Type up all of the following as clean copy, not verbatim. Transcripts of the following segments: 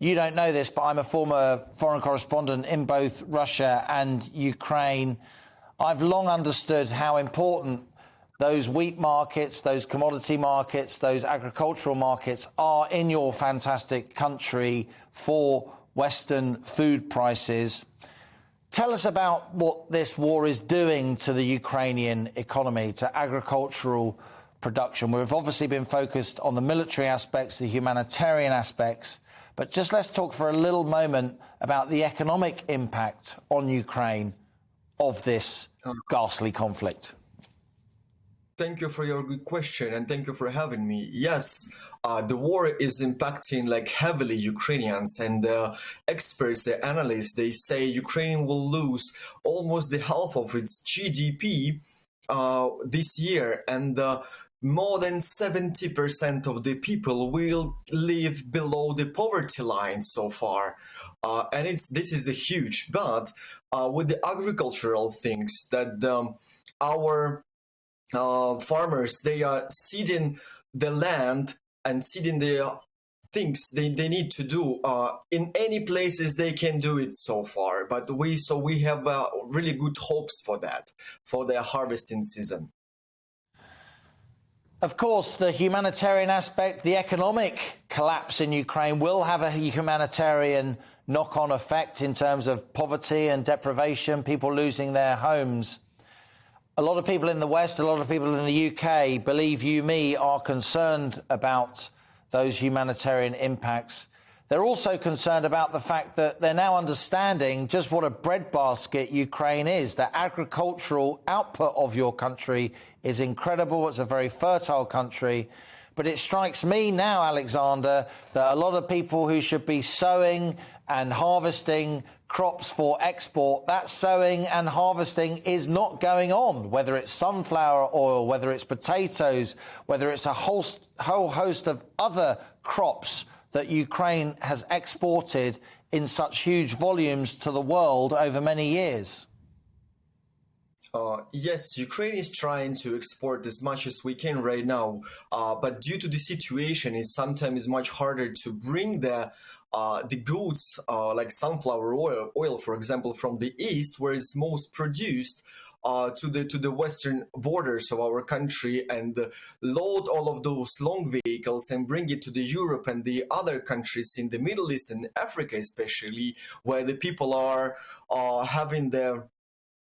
you don't know this, but I'm a former foreign correspondent in both Russia and Ukraine. I've long understood how important those wheat markets, those commodity markets, those agricultural markets are in your fantastic country for Western food prices. Tell us about what this war is doing to the Ukrainian economy, to agricultural production. We've obviously been focused on the military aspects, the humanitarian aspects, but just let's talk for a little moment about the economic impact on Ukraine of this ghastly conflict. Thank you for your good question, and thank you for having me. Yes, the war is impacting heavily Ukrainians, and experts, the analysts, they say Ukraine will lose almost the half of its GDP this year, and more than 70% of the people will live below the poverty line so far. And this is a huge, but with the agricultural things that our farmers, they are seeding the land and seeding the things they need to do in any places they can do it so far. But we have really good hopes for that, for their harvesting season. Of course, the humanitarian aspect, the economic collapse in Ukraine will have a humanitarian knock-on effect in terms of poverty and deprivation, people losing their homes. A lot of people in the West, a lot of people in the UK, believe you me, are concerned about those humanitarian impacts. They're also concerned about the fact that they're now understanding just what a breadbasket Ukraine is. The agricultural output of your country is incredible. It's a very fertile country. But it strikes me now, Alexander, that a lot of people who should be sowing and harvesting crops for export, that sowing and harvesting is not going on, whether it's sunflower oil, whether it's potatoes, whether it's a whole host of other crops that Ukraine has exported in such huge volumes to the world over many years. Yes, Ukraine is trying to export as much as we can right now, but due to the situation, it sometimes is much harder to bring the goods like sunflower oil, for example, from the east, where it's most produced, to the western borders of our country, and load all of those long vehicles and bring it to the Europe and the other countries in the Middle East and Africa, especially, where the people are having their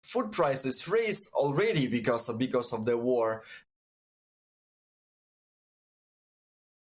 food prices raised already because of the war.